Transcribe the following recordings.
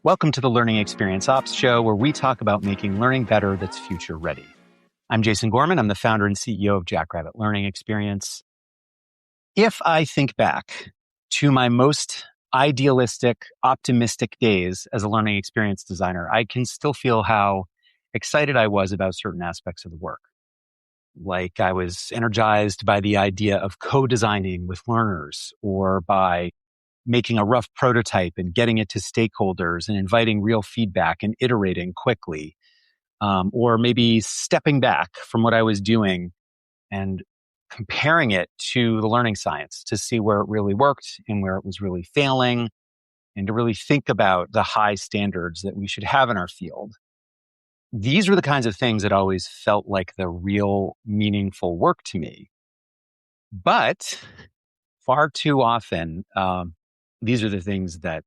Welcome to the Learning Experience Ops Show, where we talk about making learning better that's future ready. I'm Jason Gorman. I'm the founder and CEO of Jackrabbit Learning Experience. If I think back to my most idealistic, optimistic days as a learning experience designer, I can still feel how excited I was about certain aspects of the work. Like I was energized by the idea of co-designing with learners, or by making a rough prototype and getting it to stakeholders and inviting real feedback and iterating quickly, or maybe stepping back from what I was doing and comparing it to the learning science to see where it really worked and where it was really failing, and to really think about the high standards that we should have in our field. These were the kinds of things that always felt like the real meaningful work to me. But far too often, these are the things that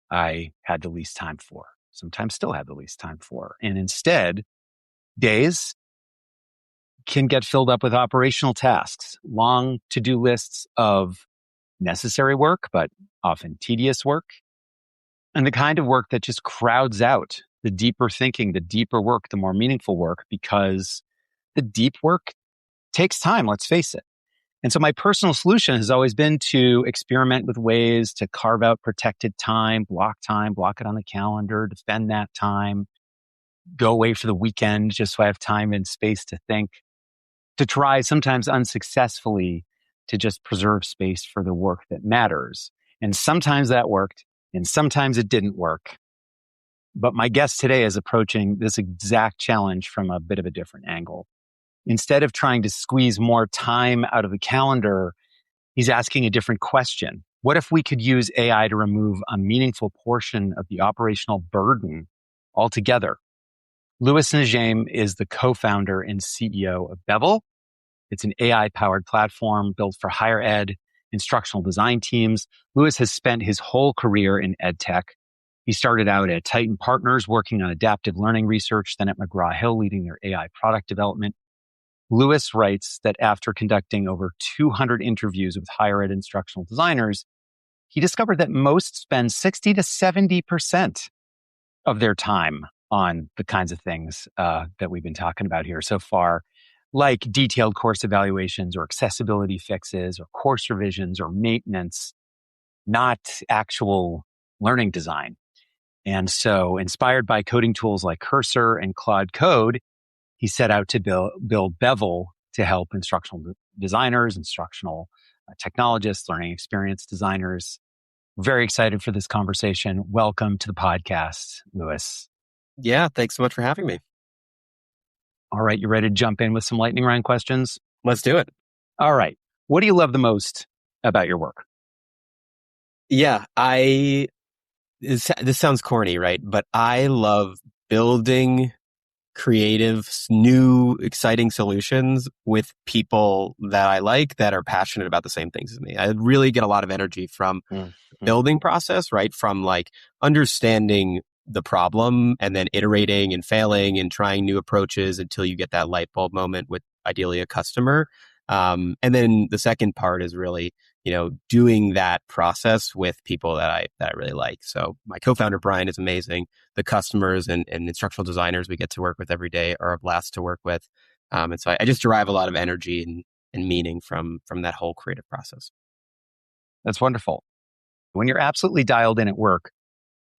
I had the least time for, sometimes still have the least time for. And instead, days can get filled up with operational tasks, long to-do lists of necessary work, but often tedious work, and the kind of work that just crowds out the deeper thinking, the deeper work, the more meaningful work, because the deep work takes time, let's face it. And so my personal solution has always been to experiment with ways to carve out protected time, block it on the calendar, defend that time, go away for the weekend just so I have time and space to think, to try, sometimes unsuccessfully, to just preserve space for the work that matters. And sometimes that worked, and sometimes it didn't work. But my guest today is approaching this exact challenge from a bit of a different angle. Instead of trying to squeeze more time out of the calendar, he's asking a different question. What if we could use AI to remove a meaningful portion of the operational burden altogether? Louis NeJame is the co-founder and CEO of Bevel. It's an AI-powered platform built for higher ed, instructional design teams. Louis has spent his whole career in ed tech. He started out at Titan Partners working on adaptive learning research, then at McGraw-Hill leading their AI product development. Louis writes that after conducting over 200 interviews with higher ed instructional designers, he discovered that most spend 60 to 70% of their time on the kinds of things that we've been talking about here so far, like detailed course evaluations or accessibility fixes or course revisions or maintenance, not actual learning design. And so, inspired by coding tools like Cursor and Claude Code, he set out to build Bevel to help instructional designers, instructional technologists, learning experience designers. Very excited for this conversation. Welcome to the podcast, Louis. Yeah, thanks so much for having me. All right, you ready to jump in with some lightning round questions? Let's do it. All right. What do you love the most about your work? Yeah, this sounds corny, right? But I love building creative, new, exciting solutions with people that I like that are passionate about the same things as me. I really get a lot of energy from the building process, right? From like understanding the problem and then iterating and failing and trying new approaches until you get that light bulb moment with ideally a customer. And then the second part is really, doing that process with people that I really like. So my co-founder, Brian, is amazing. The customers and instructional designers we get to work with every day are a blast to work with. And so I just derive a lot of energy and meaning from that whole creative process. That's wonderful. When you're absolutely dialed in at work,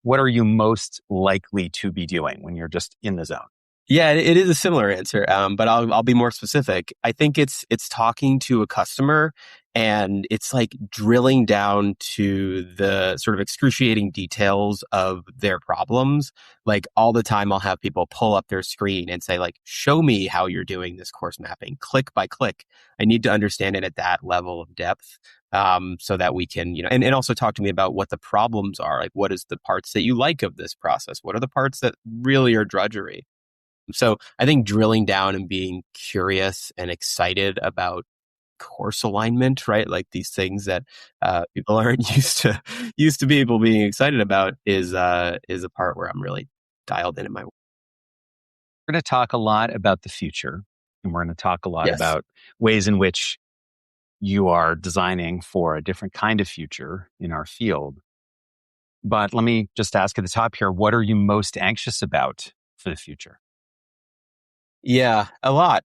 what are you most likely to be doing when you're just in the zone? Yeah, it is a similar answer, but I'll be more specific. I think it's talking to a customer, and it's like drilling down to the sort of excruciating details of their problems. Like all the time, I'll have people pull up their screen and say, like, "Show me how you're doing this course mapping, click by click." I need to understand it at that level of depth, so that we can, and also talk to me about what the problems are. Like, what is the parts that you like of this process? What are the parts that really are drudgery? So I think drilling down and being curious and excited about course alignment, right? Like these things that people aren't used to people being excited about is a part where I'm really dialed in my work. We're going to talk a lot about the future, and we're going to talk a lot Yes. about ways in which you are designing for a different kind of future in our field. But let me just ask at the top here, what are you most anxious about for the future? Yeah, a lot.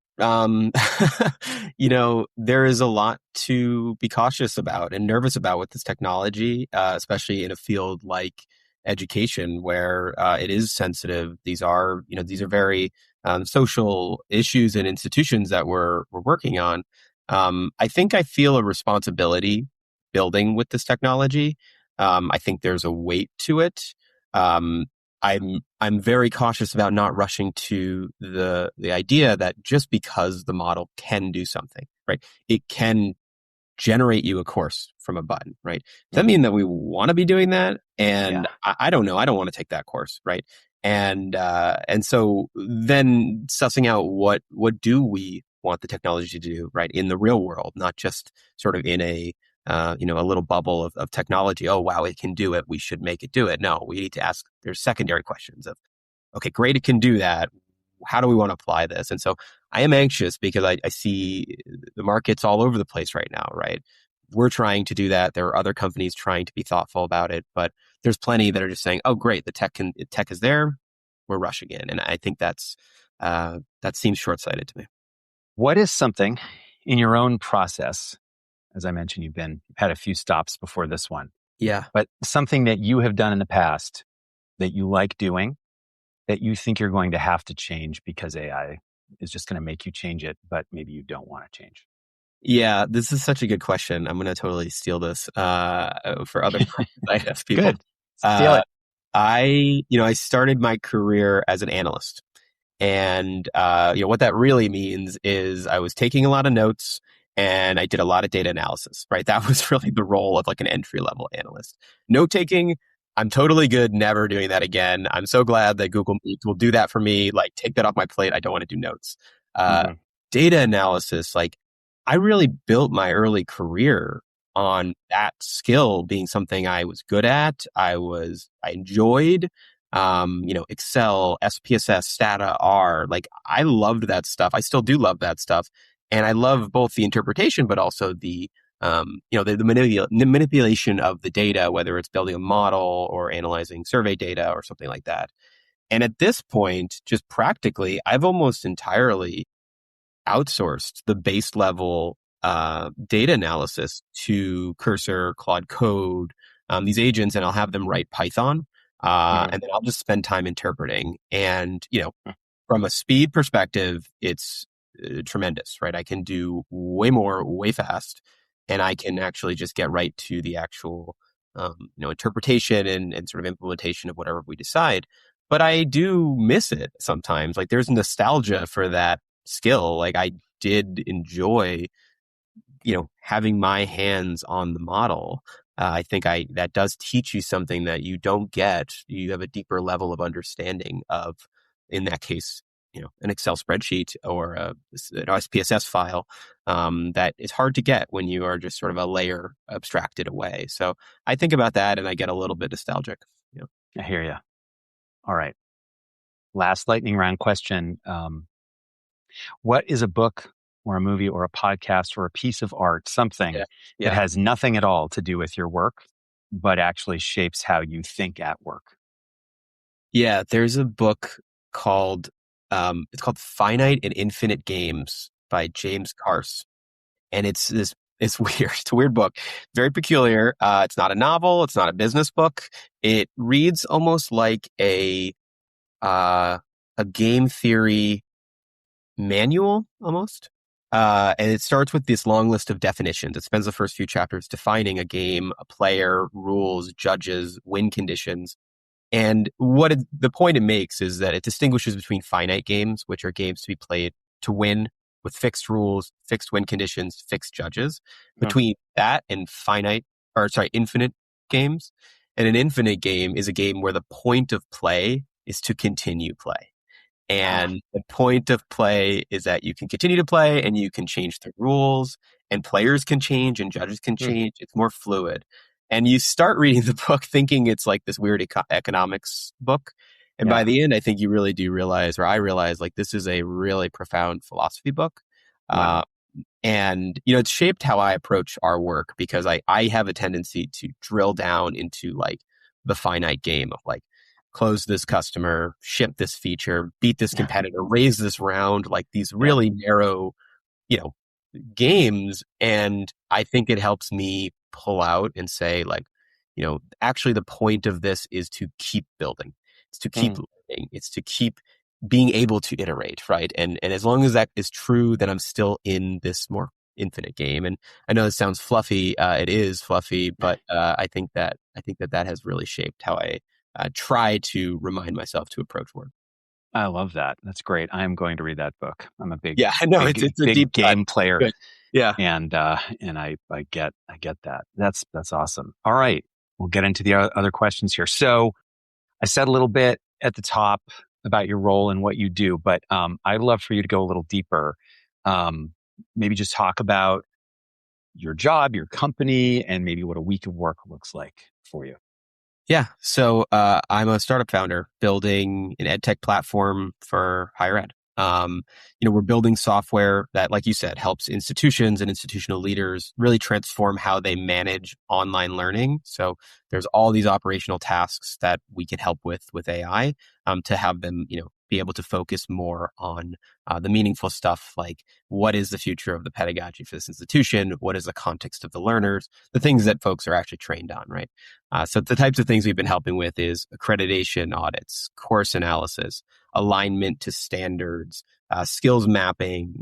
There is a lot to be cautious about and nervous about with this technology, especially in a field like education where it is sensitive. These are very social issues and institutions that we're working on. I think I feel a responsibility building with this technology. I think there's a weight to it. Um, I'm very cautious about not rushing to the idea that just because the model can do something, right? It can generate you a course from a button, right? Does that mean that we want to be doing that? Yeah. And I don't know. I don't want to take that course, right? And so then sussing out what do we want the technology to do, right, in the real world, not just sort of in a little bubble of technology. Oh, wow, it can do it. We should make it do it. No, we need to ask, there's secondary questions of, okay, great, it can do that. How do we want to apply this? And so I am anxious because I see the markets all over the place right now, right? We're trying to do that. There are other companies trying to be thoughtful about it, but there's plenty that are just saying, "Oh, great, the tech is there. We're rushing in," and I think that seems short-sighted to me. What is something in your own process? As I mentioned, you've had a few stops before this one, Yeah. but something that you have done in the past that you like doing that you think you're going to have to change because AI is just going to make you change it, but maybe you don't want to change? Yeah, this is such a good question. I'm going to totally steal this for other questions I ask people. Good. Steal Uh, it. I started my career as an analyst. And, what that really means is I was taking a lot of notes and I did a lot of data analysis, right? That was really the role of like an entry level analyst. Note taking, I'm totally good, never doing that again. I'm so glad that Google Meet will do that for me. Like, take that off my plate. I don't want to do notes. Uh, Hmm. Data analysis, like, I really built my early career on that skill being something I was good at. I enjoyed Excel, SPSS, Stata, R. Like, I loved that stuff. I still do love that stuff. And I love both the interpretation, but also the manipulation of the data, whether it's building a model or analyzing survey data or something like that. And at this point, just practically, I've almost entirely outsourced the base level data analysis to Cursor, Claude Code, these agents, and I'll have them write Python. Hmm. And then I'll just spend time interpreting. And, from a speed perspective, it's tremendous, right? I can do way more, way fast, and I can actually just get right to the actual, interpretation and sort of implementation of whatever we decide. But I do miss it sometimes. Like, there's nostalgia for that skill. Like, I did enjoy, having my hands on the model. I think that does teach you something that you don't get. You have a deeper level of understanding of, in that case, an Excel spreadsheet or an SPSS file that is hard to get when you are just sort of a layer abstracted away. So I think about that and I get a little bit nostalgic. I hear you. All right. Last lightning round question. What is a book or a movie or a podcast or a piece of art, something Yeah. that Yeah. has nothing at all to do with your work, but actually shapes how you think at work? Yeah. There's a book called, it's called Finite and Infinite Games by James Carse. And it's weird. It's a weird book. Very peculiar. It's not a novel. It's not a business book. It reads almost like uh, a game theory manual almost. And it starts with this long list of definitions. It spends the first few chapters defining a game, a player, rules, judges, win conditions. And the point it makes is that it distinguishes between finite games, which are games to be played to win with fixed rules, fixed win conditions, fixed judges, Hmm. between that and infinite games. And an infinite game is a game where the point of play is to continue play. Ah, And the point of play is that you can continue to play and you can change the rules and players can change and judges can hmm, change. It's more fluid. And you start reading the book thinking it's like this weird economics book. And by yeah, the end, I think you really do realize, or I realize, like, this is a really profound philosophy book. Uh, wow. and, it's shaped how I approach our work because I have a tendency to drill down into like the finite game of like, close this customer, ship this feature, beat this competitor, raise this round, like these really narrow, you know, games. And I think it helps me pull out and say, like, actually the point of this is to keep building. It's to keep learning. It's to keep being able to iterate, right? And as long as that is true, then I'm still in this more infinite game. And I know it sounds fluffy. It is fluffy, but I think that has really shaped how I try to remind myself to approach work. I love that. That's great. I am going to read that book. I'm a big, I know it's a big deep game cut. player. Good. Yeah. And I get that. That's awesome. All right. We'll get into the other questions here. So I said a little bit at the top about your role and what you do, but I'd love for you to go a little deeper. Maybe just talk about your job, your company, and maybe what a week of work looks like for you. Yeah. So I'm a startup founder building an ed tech platform for higher ed. We're building software that, like you said, helps institutions and institutional leaders really transform how they manage online learning. So there's all these operational tasks that we can help with AI to have them, be able to focus more on the meaningful stuff, like what is the future of the pedagogy for this institution? What is the context of the learners? The things that folks are actually trained on, right? So the types of things we've been helping with is accreditation audits, course analysis, alignment to standards, skills mapping,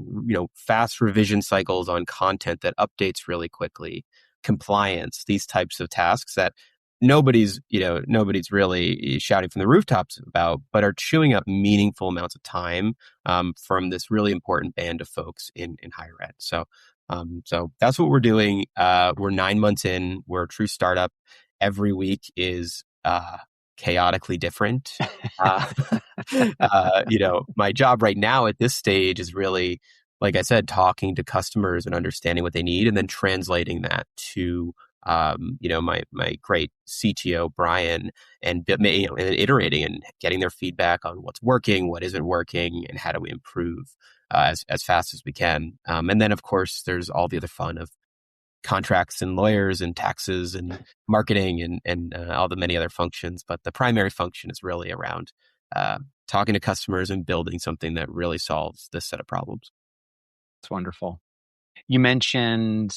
fast revision cycles on content that updates really quickly, compliance, these types of tasks that nobody's really shouting from the rooftops about, but are chewing up meaningful amounts of time from this really important band of folks in higher ed. So that's what we're doing. We're 9 months in. We're a true startup. Every week is chaotically different. My job right now at this stage is really, like I said, talking to customers and understanding what they need, and then translating that to my great CTO Brian, and iterating and getting their feedback on what's working, what isn't working, and how do we improve as fast as we can. And then of course there's all the other fun of contracts and lawyers and taxes and marketing and all the many other functions. But the primary function is really around talking to customers and building something that really solves this set of problems. It's wonderful. You mentioned,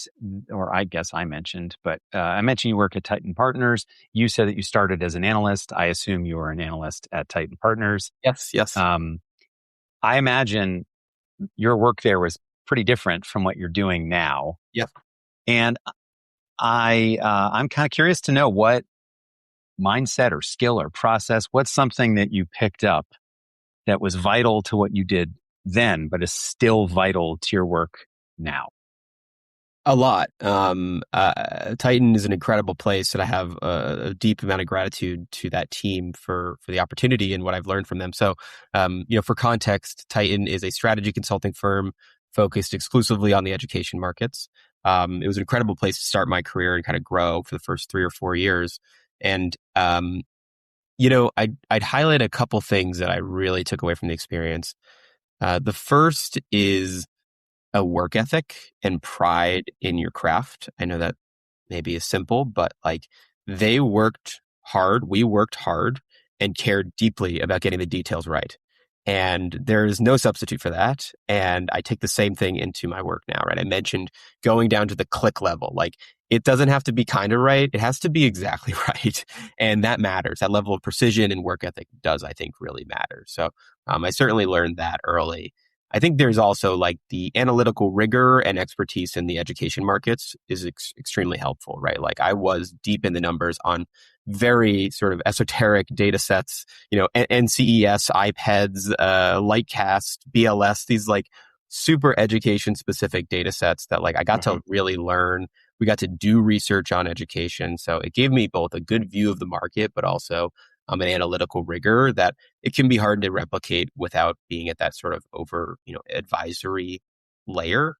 or I guess I mentioned, but I mentioned you work at Titan Partners. You said that you started as an analyst. I assume you were an analyst at Titan Partners. Yes. I imagine your work there was pretty different from what you're doing now. Yep. And I'm kind of curious to know what mindset or skill or process, what's something that you picked up that was vital to what you did then, but is still vital to your work now? A lot. Titan is an incredible place, and I have a deep amount of gratitude to that team for the opportunity and what I've learned from them. So, for context, Titan is a strategy consulting firm focused exclusively on the education markets. It was an incredible place to start my career and kind of grow for the first 3 or 4 years. And, I'd highlight a couple things that I really took away from the experience. The first is a work ethic and pride in your craft. I know that maybe is simple, but like they worked hard, we worked hard and cared deeply about getting the details right. And there's no substitute for that. And I take the same thing into my work now, right? I mentioned going down to the click level. Like it doesn't have to be kind of right. It has to be exactly right. And that matters. That level of precision and work ethic does, I think, really matter. So I certainly learned that early. I think there's also like the analytical rigor and expertise in the education markets is extremely helpful, right? Like I was deep in the numbers on very sort of esoteric data sets, NCES, IPEDS, Lightcast, BLS, these like super education specific data sets that like I got to really learn. We got to do research on education. So it gave me both a good view of the market, but also an analytical rigor that it can be hard to replicate without being at that sort of over, advisory layer.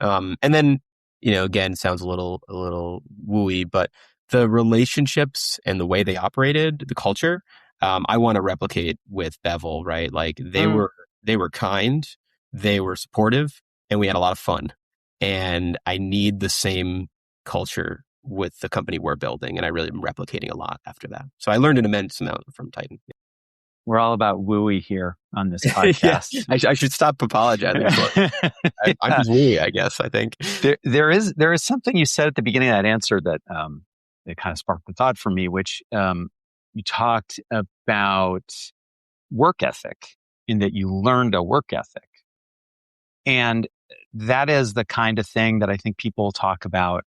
And then, again, sounds a little wooey, but the relationships and the way they operated, the culture, I want to replicate with Bevel, right? Like they were kind, they were supportive, and we had a lot of fun. And I need the same culture with the company we're building. And I really am replicating a lot after that. So I learned an immense amount from Titan. We're all about wooey here on this Yeah, podcast. I should stop apologizing for it. I'm just wooey, I guess, I think. There is something you said at the beginning of that answer that it kind of sparked the thought for me, which you talked about work ethic, in that you learned a work ethic. And that is the kind of thing that I think people talk about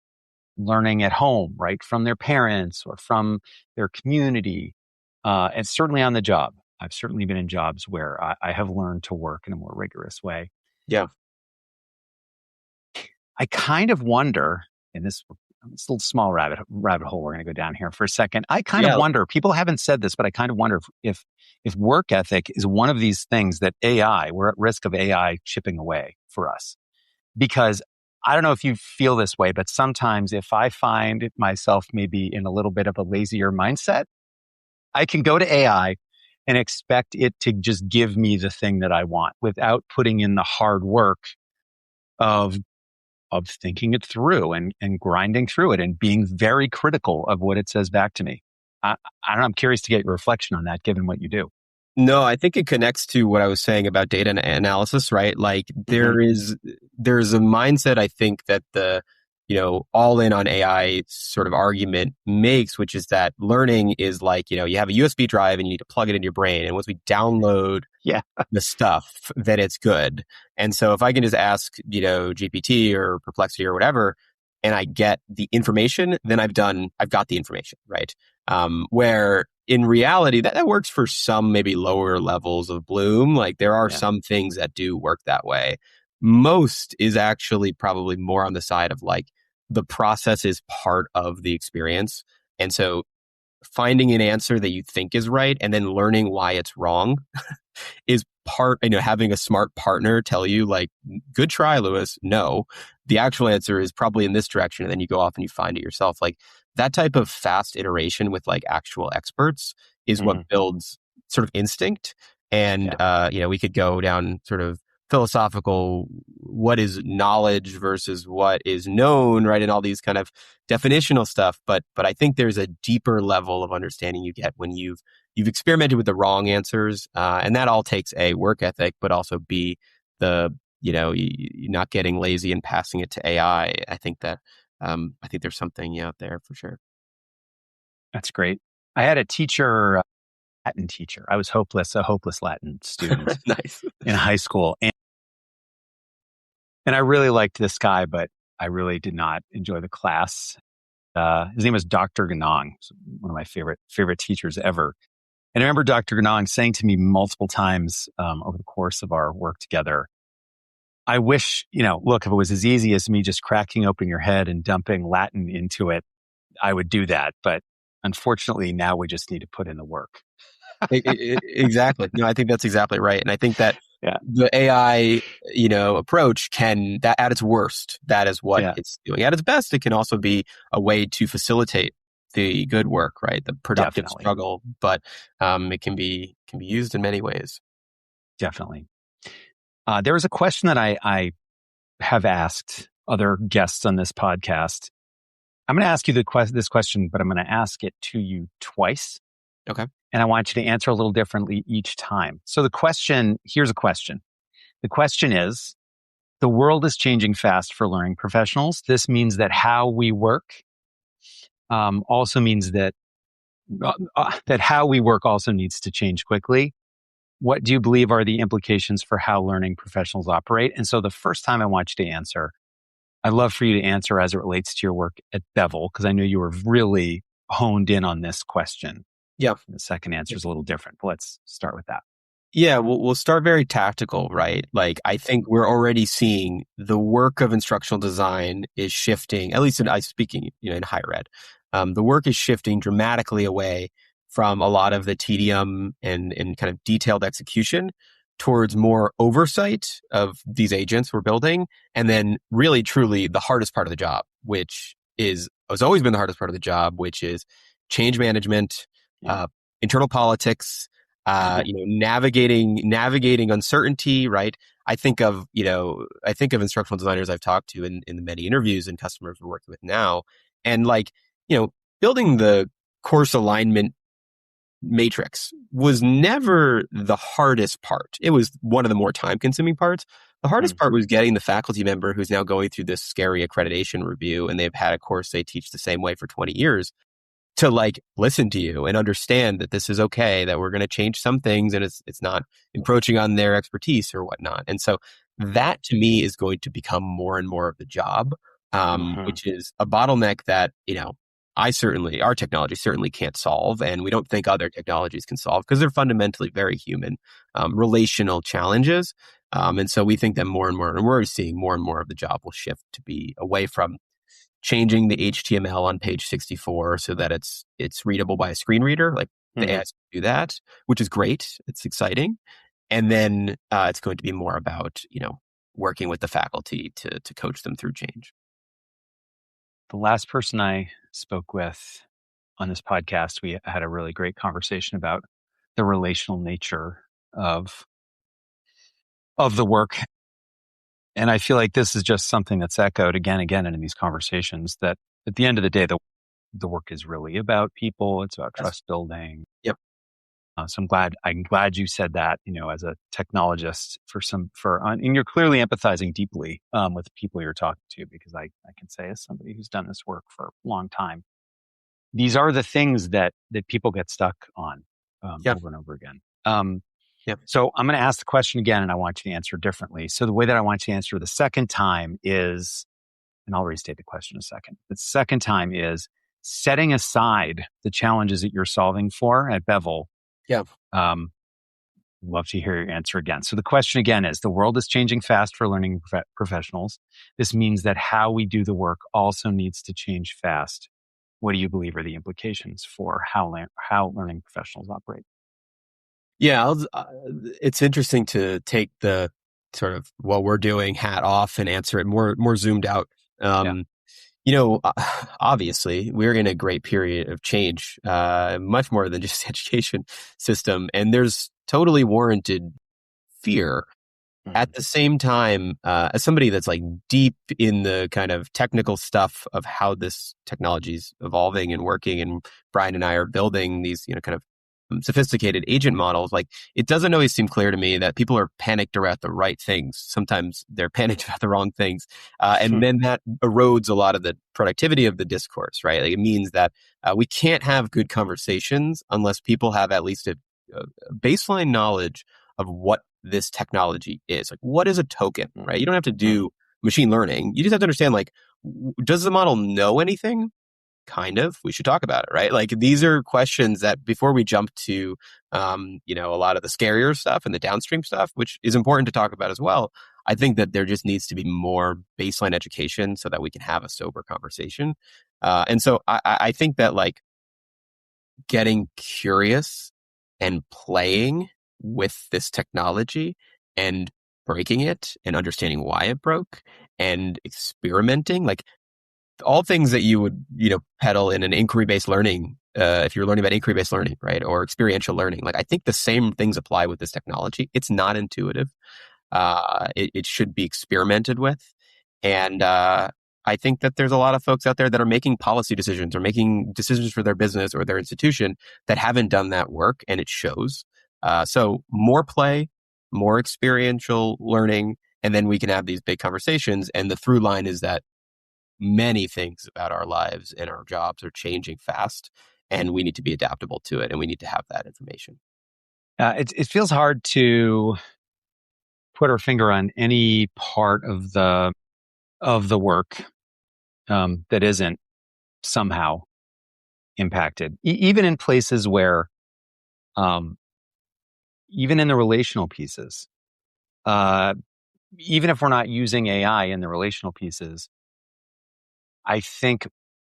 learning at home, right? From their parents or from their community. And certainly on the job. I've certainly been in jobs where I have learned to work in a more rigorous way. Yeah. I kind of wonder, and this little small rabbit hole we're going to go down here for a second. I kind of wonder, people haven't said this, but I kind of wonder if work ethic is one of these things that we're at risk of AI chipping away for us. Because I don't know if you feel this way, but sometimes if I find myself maybe in a little bit of a lazier mindset, I can go to AI and expect it to just give me the thing that I want without putting in the hard work of thinking it through and grinding through it and being very critical of what it says back to me. I don't know, I'm curious to get your reflection on that, given what you do. No, I think it connects to what I was saying about data analysis, right? Like there's a mindset, I think, that the, all in on AI sort of argument makes, which is that learning is like, you have a USB drive and you need to plug it in your brain. And once we download the stuff, then it's good. And so if I can just ask, GPT or Perplexity or whatever, and I get the information, then I've got the information, right? Where in reality, that works for some maybe lower levels of Bloom. Like there are some things that do work that way. Most is actually probably more on the side of like the process is part of the experience. And so finding an answer that you think is right and then learning why it's wrong is part, having a smart partner tell you like, good try, Louis. No, the actual answer is probably in this direction. And then you go off and you find it yourself. Like that type of fast iteration with like actual experts is what builds sort of instinct. And, we could go down sort of philosophical, what is knowledge versus what is known, right? And all these kind of definitional stuff. But I think there's a deeper level of understanding you get when you've experimented with the wrong answers. And that all takes A, work ethic, but also B, the, you're not getting lazy and passing it to AI. I think there's something out there for sure. That's great. I had a teacher, Latin teacher. I was a hopeless Latin student Nice. in high school. And I really liked this guy, but I really did not enjoy the class. His name was Dr. Ganong, one of my favorite teachers ever. And I remember Dr. Ganong saying to me multiple times over the course of our work together, I wish, look, if it was as easy as me just cracking open your head and dumping Latin into it, I would do that. But unfortunately, now we just need to put in the work. Exactly. No, I think that's exactly right. And I think that the AI, approach that at its worst, that is what it's doing. At its best, it can also be a way to facilitate the good work, right? The productive struggle, but it can be used in many ways. Definitely. There was a question that I have asked other guests on this podcast. I'm going to ask you this question, but I'm going to ask it to you twice. Okay. And I want you to answer a little differently each time. So here's a question. The question is, the world is changing fast for learning professionals. This means that how we work also means that how we work also needs to change quickly. What do you believe are the implications for how learning professionals operate? And so the first time I want you to answer, I'd love for you to answer as it relates to your work at Bevel, because I know you were really honed in on this question. Yeah. The second answer is a little different, but let's start with that. Yeah, we'll start very tactical, right? Like, I think we're already seeing the work of instructional design is shifting, at least in higher ed. The work is shifting dramatically away from a lot of the tedium and kind of detailed execution towards more oversight of these agents we're building. And then really, truly the hardest part of the job, which has always been the hardest part of the job, which is change management, internal politics, navigating uncertainty, right? I think of instructional designers I've talked to in the many interviews and customers we're working with now, And like, building the course alignment matrix was never the hardest part. It was one of the more time consuming parts. The hardest part was getting the faculty member who's now going through this scary accreditation review and they've had a course they teach the same way for 20 years to like listen to you and understand that this is okay, that we're going to change some things and it's not encroaching on their expertise or whatnot. And so that to me is going to become more and more of the job, which is a bottleneck that, our technology certainly can't solve. And we don't think other technologies can solve because they're fundamentally very human, relational challenges. And so we think that more and more, and we're seeing more and more of the job will shift to be away from changing the HTML on page 64 so that it's readable by a screen reader. Like the AIs do that, which is great. It's exciting. And then it's going to be more about, working with the faculty to coach them through change. The last person I spoke with on this podcast, we had a really great conversation about the relational nature of the work. And I feel like this is just something that's echoed again and again in these conversations, that at the end of the day, the work is really about people. It's about trust building. Yep. So I'm glad you said that, as a technologist and you're clearly empathizing deeply with the people you're talking to, because I can say, as somebody who's done this work for a long time, these are the things that people get stuck on over and over again. So I'm going to ask the question again, and I want you to answer differently. So the way that I want you to answer the second time is, and I'll restate the question in a second. The second time is setting aside the challenges that you're solving for at Bevel. Yeah. Love to hear your answer again. So the question again is, the world is changing fast for learning professionals. This means that how we do the work also needs to change fast. What do you believe are the implications for how learning professionals operate? Yeah, it's interesting to take the sort of what we're doing hat off and answer it more zoomed out. Obviously, we're in a great period of change, much more than just the education system, and there's totally warranted fear. At the same time, as somebody that's like deep in the kind of technical stuff of how this technology is evolving and working, and Brian and I are building these, kind of sophisticated agent models, like it doesn't always seem clear to me that people are panicked about the right things. Sometimes they're panicked about the wrong things. And then that erodes a lot of the productivity of the discourse, right? Like it means that we can't have good conversations unless people have at least a baseline knowledge of what this technology is. Like, what is a token, right? You don't have to do machine learning. You just have to understand, like, does the model know anything? Kind of. We should talk about it, right? Like, these are questions that before we jump to, a lot of the scarier stuff and the downstream stuff, which is important to talk about as well. I think that there just needs to be more baseline education so that we can have a sober conversation. And so I think that like getting curious and playing with this technology and breaking it and understanding why it broke and experimenting, like all things that you would, peddle in an inquiry-based learning, if you're learning about inquiry-based learning, right? Or experiential learning. Like I think the same things apply with this technology. It's not intuitive. It should be experimented with. And I think that there's a lot of folks out there that are making policy decisions or making decisions for their business or their institution that haven't done that work, and it shows. So more play, more experiential learning, and then we can have these big conversations. And the through line is that many things about our lives and our jobs are changing fast, and we need to be adaptable to it, and we need to have that information. It feels hard to put our finger on any part of the work that isn't somehow impacted, even in places where, even in the relational pieces, even if we're not using AI in the relational pieces, I think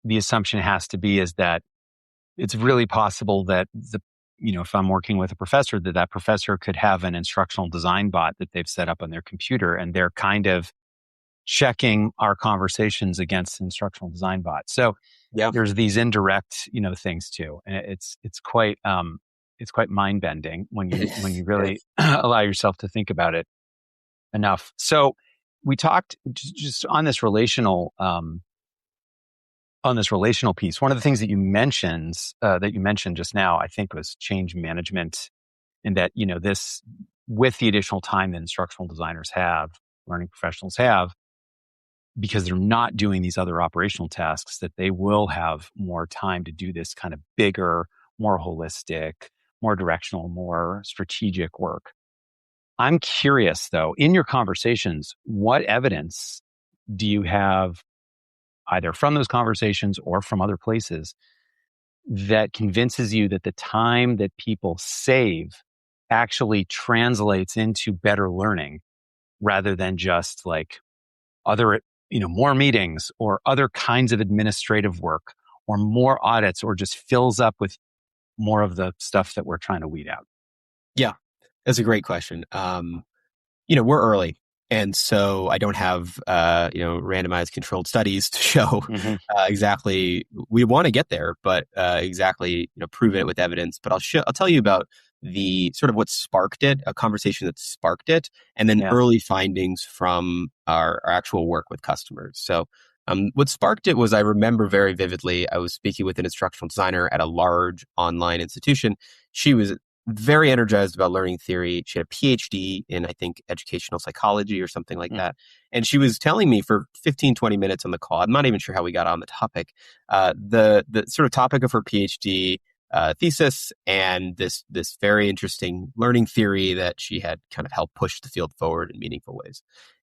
the assumption has to be is that it's really possible that if I'm working with a professor, that professor could have an instructional design bot that they've set up on their computer, and they're kind of checking our conversations against an instructional design bot. So there's these indirect, things too, and it's quite mind bending when you really allow yourself to think about it enough. So we talked just on this relational on this relational piece, one of the things that you mentioned just now, I think, was change management, and that, this, with the additional time that instructional designers have, learning professionals have, because they're not doing these other operational tasks, that they will have more time to do this kind of bigger, more holistic, more directional, more strategic work. I'm curious, though, in your conversations, what evidence do you have, either from those conversations or from other places, that convinces you that the time that people save actually translates into better learning, rather than just like other, more meetings or other kinds of administrative work or more audits, or just fills up with more of the stuff that we're trying to weed out? Yeah, that's a great question. We're early. And so I don't have, randomized controlled studies to show Mm-hmm. exactly. We want to get there, but exactly, prove it with evidence. But I'll tell you about the sort of what sparked it, a conversation that sparked it, and then Yeah. early findings from our actual work with customers. So what sparked it was, I remember very vividly, I was speaking with an instructional designer at a large online institution. She was very energized about learning theory. She had a PhD in, I think, educational psychology or something like that. And she was telling me for 15, 20 minutes on the call, I'm not even sure how we got on the topic, the sort of topic of her PhD thesis, and this very interesting learning theory that she had kind of helped push the field forward in meaningful ways.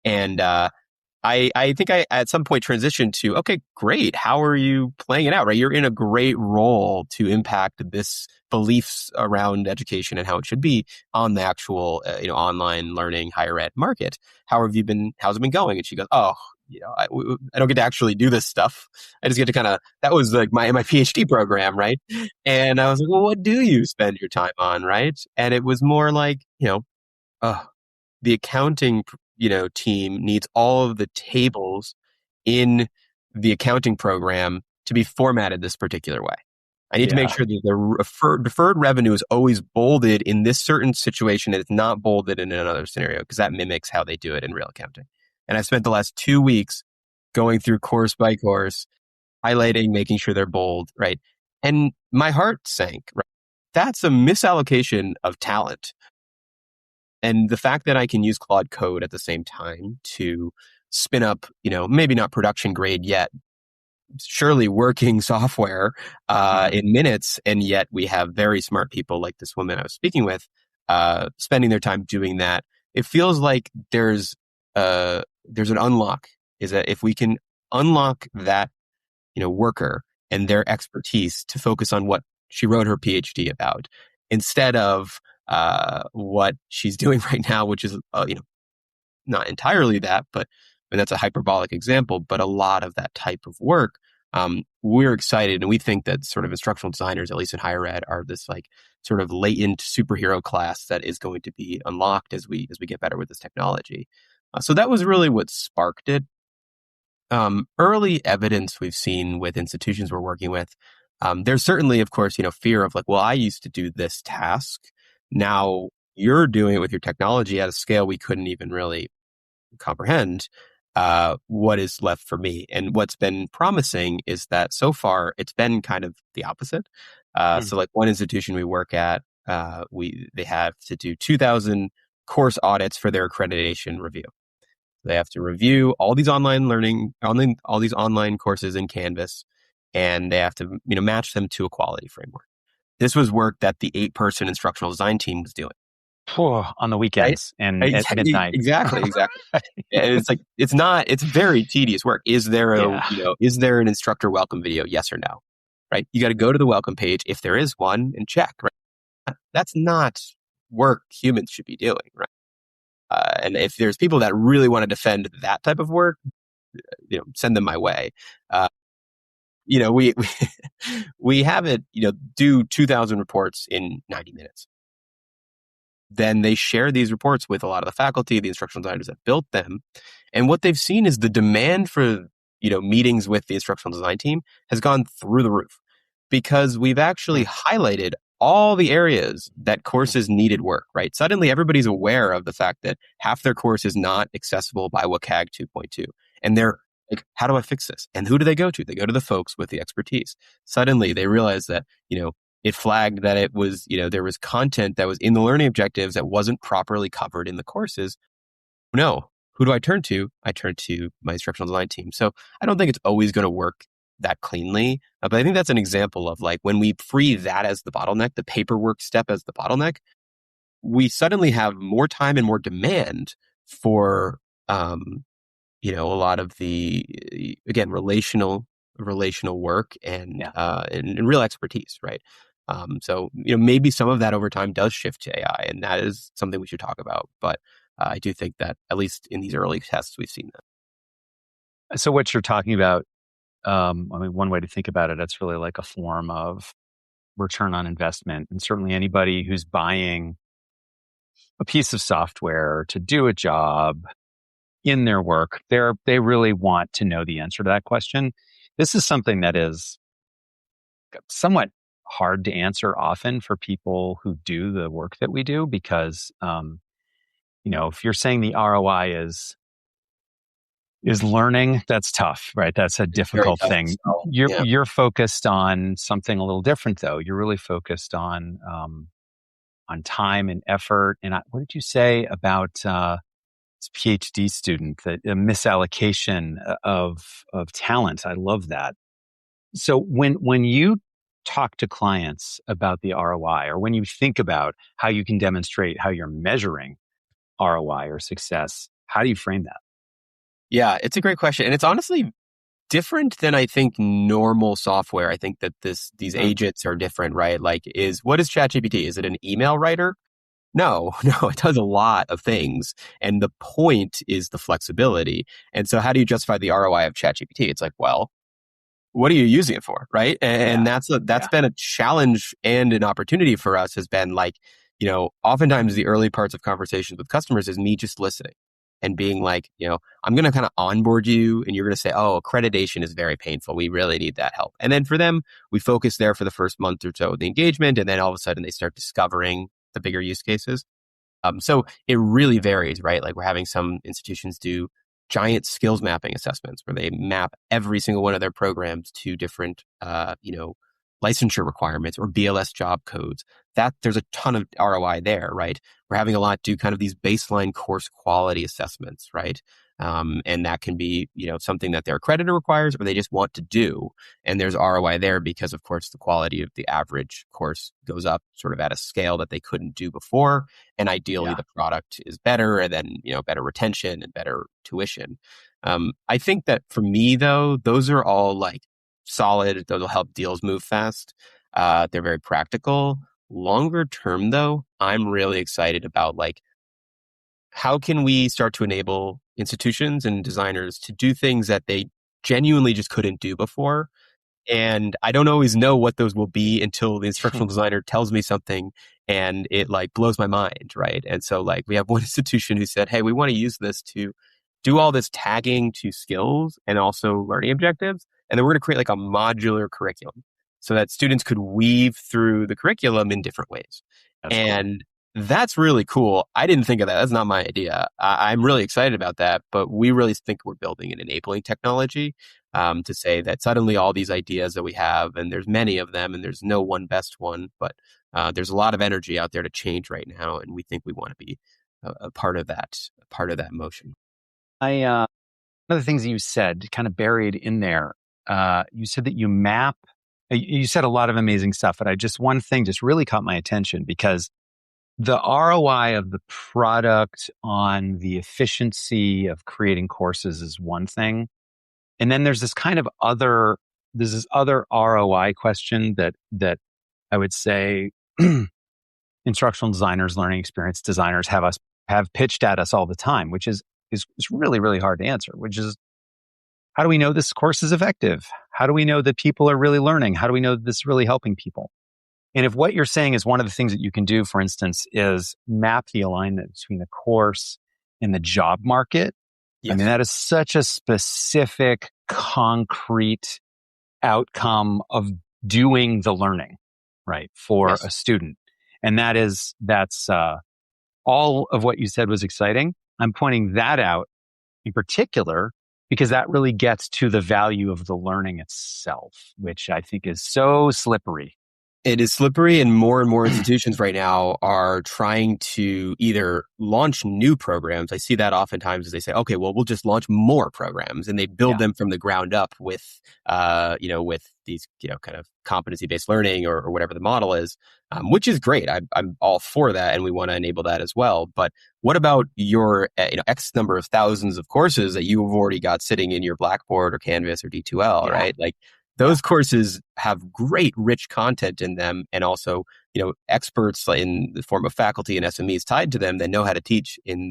And I think I at some point transitioned to, okay, great. How are you playing it out, right? You're in a great role to impact this beliefs around education and how it should be on the actual, online learning higher ed market. How's it been going? And she goes, oh, I don't get to actually do this stuff. I just get to that was like my PhD program, right? And I was like, well, what do you spend your time on, right? And it was more like, the accounting, team needs all of the tables in the accounting program to be formatted this particular way. I need to make sure that the deferred revenue is always bolded in this certain situation and it's not bolded in another scenario, because that mimics how they do it in real accounting. And I spent the last 2 weeks going through course by course, highlighting, making sure they're bold, right? And my heart sank, right? That's a misallocation of talent. And the fact that I can use Claude Code at the same time to spin up, maybe not production grade yet, surely working software in minutes, and yet we have very smart people like this woman I was speaking with spending their time doing that. It feels like there's an unlock, is that if we can unlock that, worker and their expertise to focus on what she wrote her PhD about, instead of what she's doing right now, which is, not entirely that, but that's a hyperbolic example, but a lot of that type of work. We're excited, and we think that sort of instructional designers, at least in higher ed, are this like sort of latent superhero class that is going to be unlocked as we get better with this technology. So that was really what sparked it. Early evidence we've seen with institutions we're working with, there's certainly, of course, fear of like, well, I used to do this task. Now you're doing it with your technology at a scale we couldn't even really comprehend. What is left for me? And what's been promising is that so far it's been kind of the opposite. So like one institution we work at, they have to do 2,000 course audits for their accreditation review. They have to review all these online learning, all these online courses in Canvas, and they have to, match them to a quality framework. This was work that the 8-person instructional design team was doing. On the weekends, right? And at midnight. Exactly. And it's very tedious work. Is there is there an instructor welcome video? Yes or no? Right? You got to go to the welcome page if there is one and check, right? That's not work humans should be doing, right? And if there's people that really want to defend that type of work, send them my way. We we have it, do 2,000 reports in 90 minutes. Then they share these reports with a lot of the faculty, the instructional designers that built them. And what they've seen is the demand for, meetings with the instructional design team has gone through the roof, because we've actually highlighted all the areas that courses needed work, right? Suddenly everybody's aware of the fact that half their course is not accessible by WCAG 2.2. And they're Like, how do I fix this? And who do they go to? They go to the folks with the expertise. Suddenly they realize that, it flagged that it was, there was content that was in the learning objectives that wasn't properly covered in the courses. No, who do I turn to? I turn to my instructional design team. So I don't think it's always going to work that cleanly. But I think that's an example of like when we free that as the bottleneck, the paperwork step as the bottleneck, we suddenly have more time and more demand for, a lot of the, again, relational work and real expertise, right? So, maybe some of that over time does shift to AI, and that is something we should talk about. But I do think that at least in these early tests, we've seen that. So what you're talking about, one way to think about it, it's really like a form of return on investment. And certainly anybody who's buying a piece of software to do a job in their work, they really want to know the answer to that question. This is something that is somewhat hard to answer often for people who do the work that we do, because, if you're saying the ROI is learning, that's tough, right? That's a difficult thing. You're focused on something a little different, though. You're really focused on time and effort. And what did you say about this PhD student, that a misallocation of talent? I love that. So when you talk to clients about the ROI, or when you think about how you can demonstrate how you're measuring ROI or success, how do you frame that? Yeah, it's a great question. And it's honestly different than I think normal software. I think that these agents are different, right? Like what is ChatGPT? Is it an email writer? No, it does a lot of things. And the point is the flexibility. And so how do you justify the ROI of ChatGPT? It's like, well, what are you using it for? Right. And that's been a challenge and an opportunity for us, has been like, oftentimes the early parts of conversations with customers is me just listening and being like, I'm going to kind of onboard you, and you're going to say, oh, accreditation is very painful. We really need that help. And then for them, we focus there for the first month or so of the engagement. And then all of a sudden they start discovering the bigger use cases. So it really varies, right? Like we're having some institutions do giant skills mapping assessments where they map every single one of their programs to different, licensure requirements or BLS job codes. That there's a ton of ROI there, right? We're having a lot do kind of these baseline course quality assessments, right? And that can be, something that their accreditor requires or they just want to do. And there's ROI there because, of course, the quality of the average course goes up sort of at a scale that they couldn't do before. And ideally, the product is better, and then, better retention and better tuition. I think that for me, though, those are all like solid. Those will help deals move fast. They're very practical. Longer term, though, I'm really excited about like, how can we start to enable institutions and designers to do things that they genuinely just couldn't do before? And I don't always know what those will be until the instructional designer tells me something and it like blows my mind, right? And so like we have one institution who said, hey, we want to use this to do all this tagging to skills and also learning objectives. And then we're going to create like a modular curriculum so that students could weave through the curriculum in different ways. That's really cool. I didn't think of that. That's not my idea. I'm really excited about that, but we really think we're building an enabling technology to say that suddenly all these ideas that we have, and there's many of them, and there's no one best one, but there's a lot of energy out there to change right now, and we think we want to be a part of that motion. One of the things that you said, kind of buried in there, you said that you map. You said a lot of amazing stuff, but one thing just really caught my attention, because the ROI of the product on the efficiency of creating courses is one thing. And then there's this other ROI question that I would say instructional designers, learning experience designers have pitched at us all the time, which is really, really hard to answer, which is, how do we know this course is effective? How do we know that people are really learning? How do we know that this is really helping people? And if what you're saying is one of the things that you can do, for instance, is map the alignment between the course and the job market, I mean, that is such a specific, concrete outcome of doing the learning, right, for a student. And that's all of what you said was exciting. I'm pointing that out in particular because that really gets to the value of the learning itself, which I think is so slippery. It is slippery, and more institutions right now are trying to either launch new programs. I see that oftentimes as they say, okay, well, we'll just launch more programs, and they build them from the ground up with, with these, kind of competency-based learning or whatever the model is, which is great. I'm all for that, and we want to enable that as well. But what about your, X number of thousands of courses that you've already got sitting in your Blackboard or Canvas or D2L, right? Like, those courses have great, rich content in them, and also, experts in the form of faculty and SMEs tied to them that know how to teach in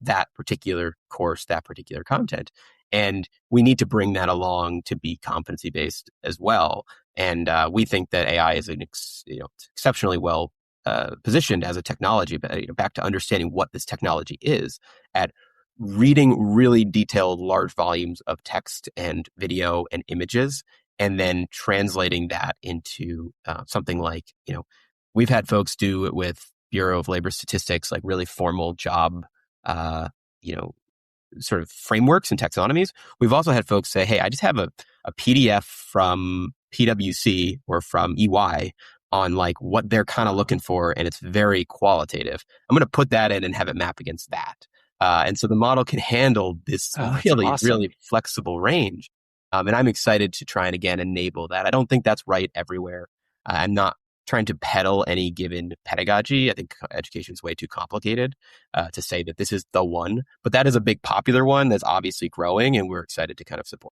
that particular course, that particular content. And we need to bring that along to be competency based as well. And we think that AI is exceptionally well positioned as a technology, but back to understanding what this technology is at reading really detailed, large volumes of text and video and images, and then translating that into something like, we've had folks do it with Bureau of Labor Statistics, like really formal job, sort of frameworks and taxonomies. We've also had folks say, hey, I just have a PDF from PwC or from EY on like what they're kind of looking for, and it's very qualitative. I'm going to put that in and have it map against that. And so the model can handle this really flexible range. And I'm excited to try and, again, enable that. I don't think that's right everywhere. I'm not trying to peddle any given pedagogy. I think education is way too complicated to say that this is the one. But that is a big popular one that's obviously growing, and we're excited to kind of support.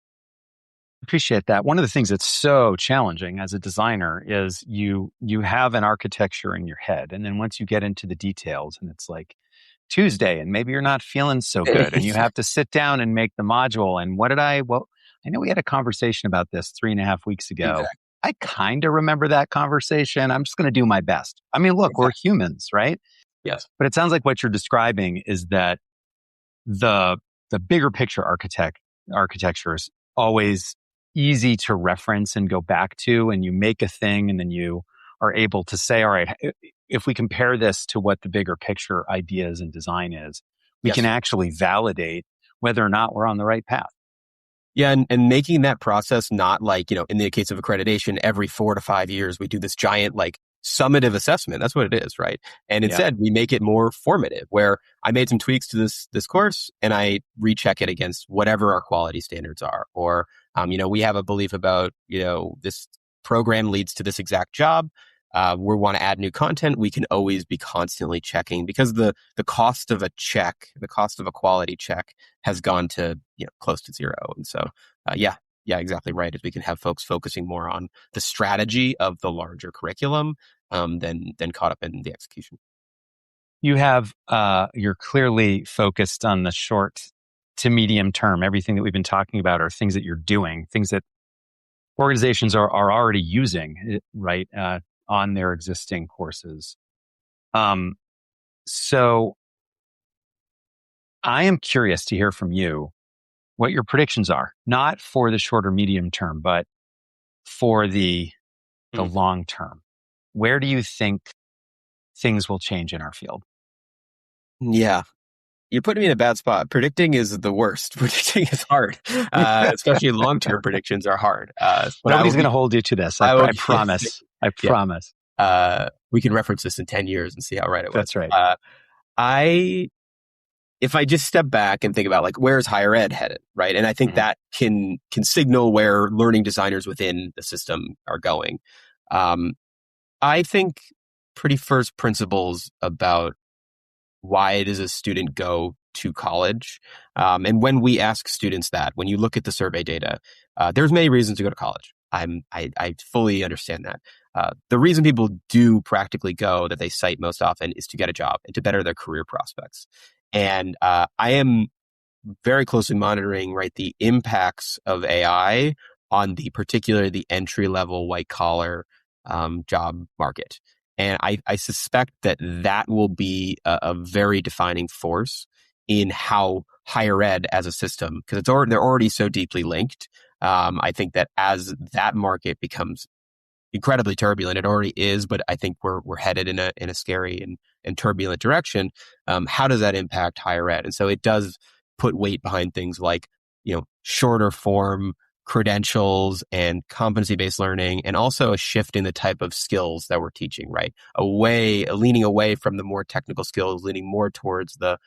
Appreciate that. One of the things that's so challenging as a designer is you have an architecture in your head, and then once you get into the details, and it's like Tuesday, and maybe you're not feeling so good, and you have to sit down and make the module. And I know we had a conversation about this 3.5 weeks ago. Exactly. I kind of remember that conversation. I'm just going to do my best. I mean, look, We're humans, right? Yes. But it sounds like what you're describing is that the bigger picture architecture is always easy to reference and go back to, and you make a thing, and then you are able to say, all right, if we compare this to what the bigger picture ideas and design is, we can actually validate whether or not we're on the right path. Yeah, and making that process not like, in the case of accreditation, every 4 to 5 years, we do this giant like summative assessment. That's what it is, right? And instead, we make it more formative, where I made some tweaks to this course, and I recheck it against whatever our quality standards are. Or, we have a belief about, this program leads to this exact job. We want to add new content. We can always be constantly checking, because the cost of a check, the cost of a quality check has gone to, close to zero. And so, yeah, exactly right. If we can have folks focusing more on the strategy of the larger curriculum, than caught up in the execution. You're clearly focused on the short to medium term. Everything that we've been talking about are things that you're doing, things that organizations are already using, right? On their existing courses. So I am curious to hear from you what your predictions are, not for the short or medium term, but for the long term. Where do you think things will change in our field? Yeah. You're putting me in a bad spot. Predicting is the worst. Predicting is hard. Especially long-term predictions are hard. Nobody's going to hold you to this. I promise. I promise. We can reference this in 10 years and see how right it was. That's right. If I just step back and think about like, where's higher ed headed, right? And I think that can signal where learning designers within the system are going. I think pretty first principles about why does a student go to college? And when we ask students that, when you look at the survey data, there's many reasons to go to college. I fully understand that. The reason people do practically go, that they cite most often, is to get a job and to better their career prospects. And I am very closely monitoring, right, the impacts of AI on particularly the entry level white collar job market. And I suspect that will be a very defining force in how higher ed as a system, because they're already so deeply linked. I think that as that market becomes incredibly turbulent, it already is, but I think we're headed in a scary and turbulent direction. How does that impact higher ed? And so it does put weight behind things like, shorter form credentials and competency-based learning, and also a shift in the type of skills that we're teaching, right? Leaning away from the more technical skills, leaning more towards the,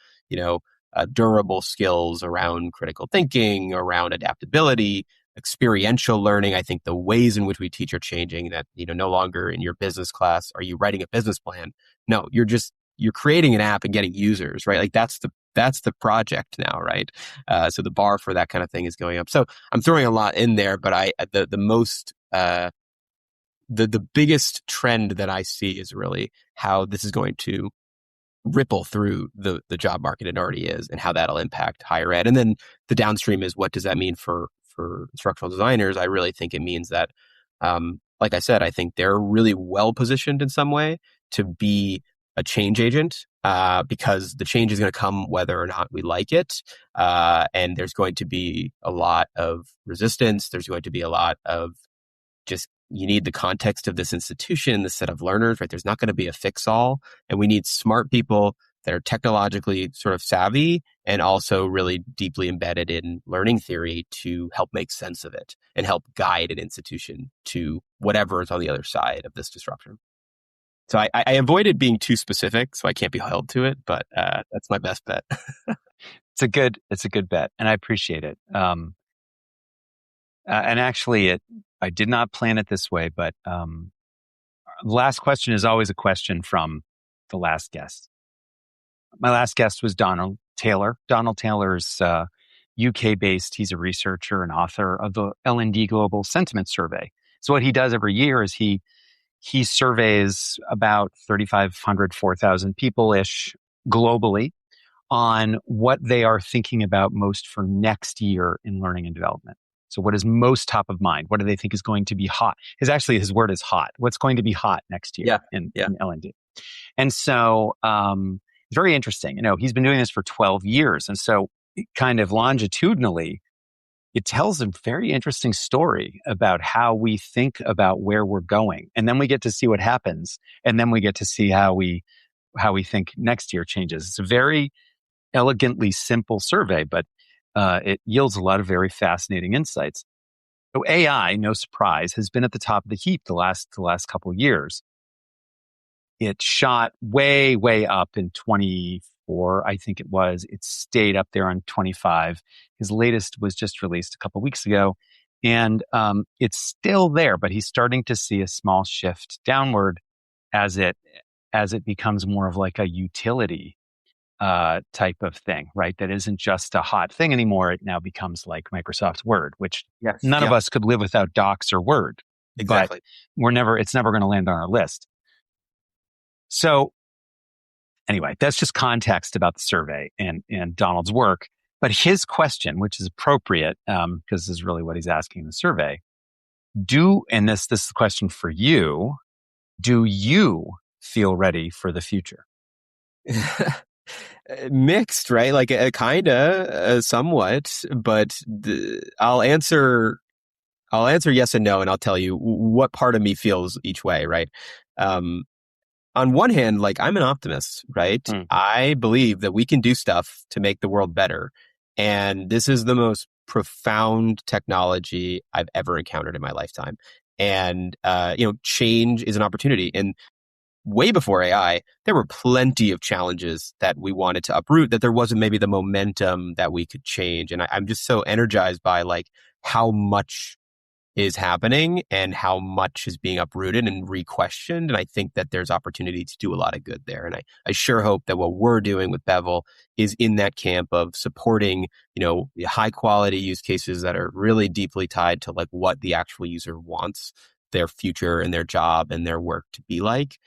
durable skills around critical thinking, around adaptability, experiential learning. I think the ways in which we teach are changing, that, no longer in your business class are you writing a business plan. No, you're creating an app and getting users, right? Like that's the project now, right? So the bar for that kind of thing is going up. So I'm throwing a lot in there, but the biggest trend that I see is really how this is going to ripple through the job market. It already is, and how that'll impact higher ed. And then the downstream is, what does that mean for instructional designers? I really think it means that, like I said, I think they're really well positioned in some way to be a change agent, because the change is going to come whether or not we like it. And there's going to be a lot of resistance. There's going to be a lot of just, you need the context of this institution, this set of learners, right? There's not going to be a fix-all. And we need smart people that are technologically sort of savvy and also really deeply embedded in learning theory to help make sense of it and help guide an institution to whatever is on the other side of this disruption. So I avoided being too specific, so I can't be held to it, but that's my best bet. It's a good bet, and I appreciate it. And actually, I did not plan it this way, but the last question is always a question from the last guest. My last guest was Donald Taylor. Donald Taylor's UK-based. He's a researcher and author of the L&D Global Sentiment Survey. So what he does every year is he surveys about 3,500, 4,000 people-ish globally on what they are thinking about most for next year in learning and development. So what is most top of mind? What do they think is going to be hot? His word is hot. What's going to be hot next year in L&D? And so it's very interesting. He's been doing this for 12 years. And so kind of longitudinally, it tells a very interesting story about how we think about where we're going. And then we get to see what happens. And then we get to see how we think next year changes. It's a very elegantly simple survey, but it yields a lot of very fascinating insights. So AI, no surprise, has been at the top of the heap the last couple of years. It shot way, way up in 24, I think it was. It stayed up there on 25. His latest was just released a couple of weeks ago, and it's still there, but he's starting to see a small shift downward as it becomes more of like a utility type of thing, right? That isn't just a hot thing anymore. It now becomes like Microsoft Word, which none of us could live without Docs or Word. Exactly. But it's never going to land on our list. So anyway, that's just context about the survey and Donald's work. But his question, which is appropriate, because this is really what he's asking in the survey, and this is the question for you, do you feel ready for the future? Mixed, right? Like somewhat, but I'll answer yes and no, and I'll tell you what part of me feels each way, right? On one hand, like, I'm an optimist, right? I believe that we can do stuff to make the world better. And this is the most profound technology I've ever encountered in my lifetime. And, change is an opportunity. And way before AI, there were plenty of challenges that we wanted to uproot, that there wasn't maybe the momentum that we could change. And I'm just so energized by like how much is happening and how much is being uprooted and re-questioned. And I think that there's opportunity to do a lot of good there. And I sure hope that what we're doing with Bevel is in that camp of supporting, high quality use cases that are really deeply tied to like what the actual user wants their future and their job and their work to be like.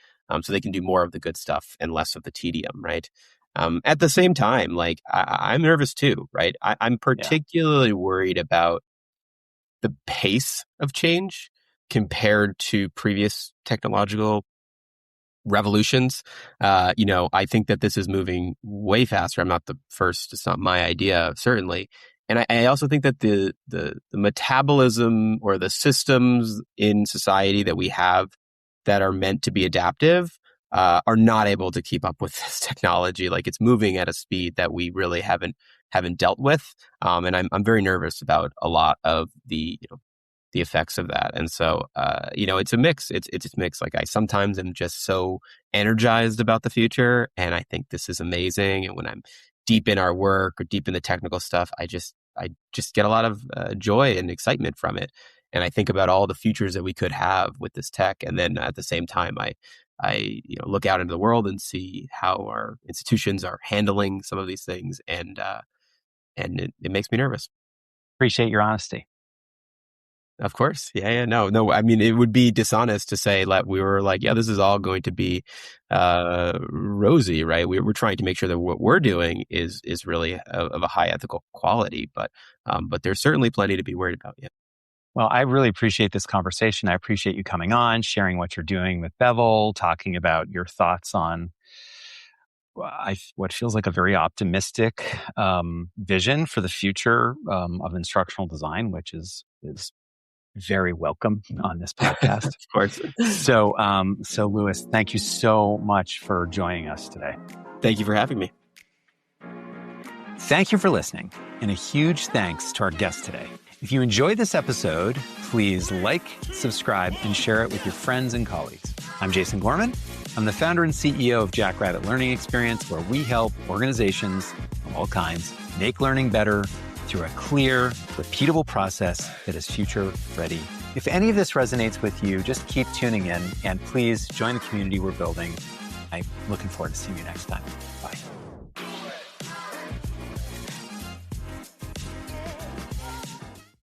So they can do more of the good stuff and less of the tedium, right? At the same time, like I'm nervous too, right? I'm particularly worried about the pace of change compared to previous technological revolutions. I think that this is moving way faster. I'm not the first. It's not my idea, certainly. And I also think that the metabolism or the systems in society that we have that are meant to be adaptive are not able to keep up with this technology. Like it's moving at a speed that we really haven't dealt with. And I'm very nervous about a lot of the effects of that. And so, it's a mix. It's a mix. Like I sometimes am just so energized about the future, and I think this is amazing. And when I'm deep in our work or deep in the technical stuff, I just get a lot of joy and excitement from it. And I think about all the futures that we could have with this tech. And then at the same time, I look out into the world and see how our institutions are handling some of these things, and it makes me nervous. Appreciate your honesty. Of course. Yeah. No. I mean, it would be dishonest to say that we were like, yeah, this is all going to be rosy, right? We're trying to make sure that what we're doing is really of a high ethical quality, but there's certainly plenty to be worried about. Yeah. Well, I really appreciate this conversation. I appreciate you coming on, sharing what you're doing with Bevel, talking about your thoughts on what feels like a very optimistic vision for the future of instructional design, which is very welcome on this podcast. Of course. So Louis, thank you so much for joining us today. Thank you for having me. Thank you for listening, and a huge thanks to our guest today. If you enjoyed this episode, please like, subscribe, and share it with your friends and colleagues. I'm Jason Gorman. I'm the founder and CEO of Jackrabbit Learning Experience, where we help organizations of all kinds make learning better through a clear, repeatable process that is future ready. If any of this resonates with you, just keep tuning in and please join the community we're building. I'm looking forward to seeing you next time. Bye.